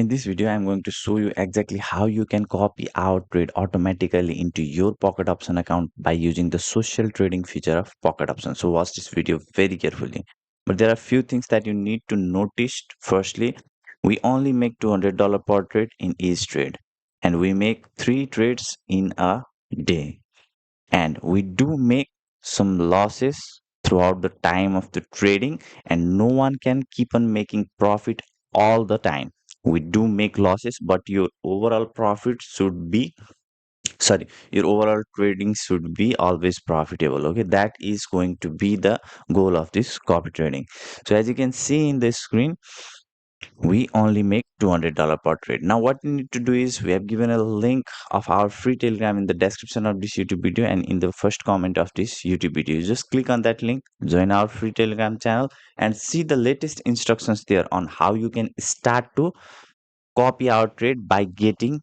In this video, I'm going to show you exactly how you can copy our trade automatically into your Pocket Option account by using the social trading feature of Pocket Option. So watch this video very carefully. But there are a few things that you need to notice. Firstly, we only make $200 per trade in each trade, and we make 3 trades in a day. And we do make some losses throughout the time of the trading, and no one can keep on making profit all the time. We do make losses, but your overall profit should be, sorry, your overall trading should be always profitable. Okay, that is going to be the goal of this copy trading. So as you can see in the screen, we only make $200 per trade. Now what we need to do is, we have given a link of our free telegram in the description of this YouTube video and in the first comment of this YouTube video. You just click on that link, join our free telegram channel, and see the latest instructions there on how you can start to copy our trade by getting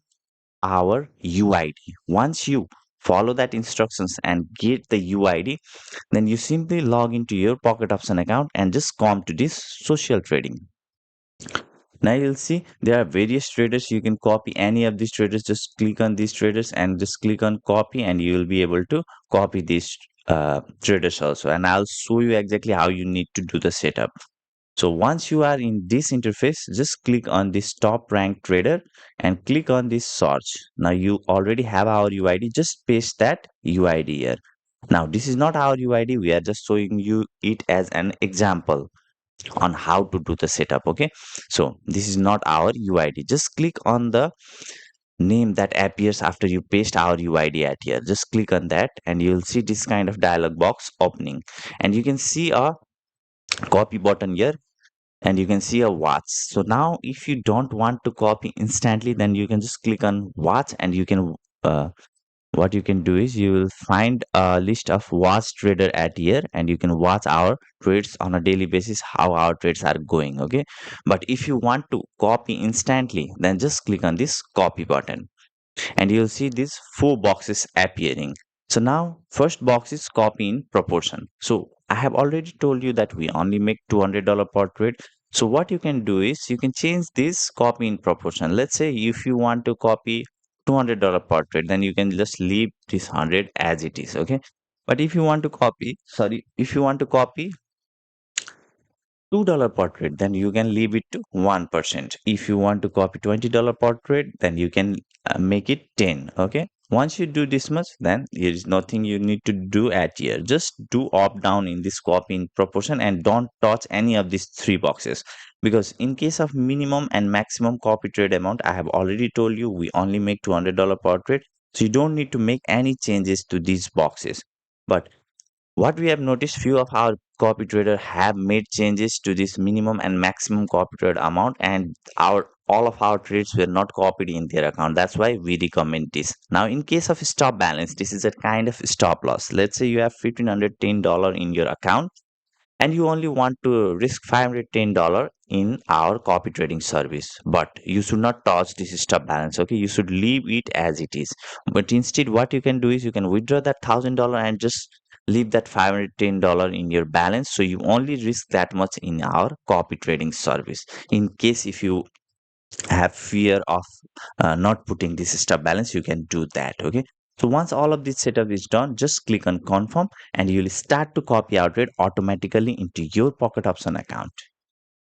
our UID. Once you follow that instructions and get the UID, then you simply log into your Pocket Option account and just come to this social trading. Now you'll see there are various traders. You can copy any of these traders. Just click on these traders and just click on copy, and you will be able to copy these traders also. And I'll show you exactly how you need to do the setup. So once you are in this interface, just click on this top ranked trader and click on this search. Now you already have our UID. Just paste that UID here. Now this is not our UID. We are just showing you it as an example on how to do the setup. Okay, so this is not our UID. Just click on the name that appears after you paste our UID at here. Just click on that and you'll see this kind of dialog box opening, and you can see a copy button here, and you can see a watch. So now if you don't want to copy instantly, then you can just click on watch, and you can what you can do is, you will find a list of watch trader at here, and you can watch our trades on a daily basis, how our trades are going. Okay, but if you want to copy instantly, then just click on this copy button, and you'll see these 4 boxes appearing. So now first box is copy in proportion. So I have already told you that we only make $200 per trade. So what you can do is, you can change this copy in proportion. Let's say if you want to copy $200 per trade, then you can just leave this 100 as it is. Okay, but if you want to copy, sorry, if you want to copy $2 per trade, then you can leave it to 1%. If you want to copy $20 per trade, then you can make it 10. Okay, once you do this much, then there is nothing you need to do at here. Just do up down in this copy in proportion, and don't touch any of these 3 boxes, because in case of minimum and maximum copy trade amount, I have already told you we only make $200 per trade, so you don't need to make any changes to these boxes. But what we have noticed, few of our copy trader have made changes to this minimum and maximum copy trade amount, and our all of our trades were not copied in their account. That's why we recommend this. Now in case of stop balance, this is a kind of stop loss. Let's say you have $1,510 in your account, and you only want to risk $510 in our copy trading service, but you should not touch this stop balance. Okay, you should leave it as it is. But instead, what you can do is, you can withdraw that $1,000 and just leave that $510 in your balance, so you only risk that much in our copy trading service. In case if you have fear of not putting this stop balance, you can do that. Okay, so once all of this setup is done, just click on confirm, and you will start to copy our trade automatically into your Pocket Option account.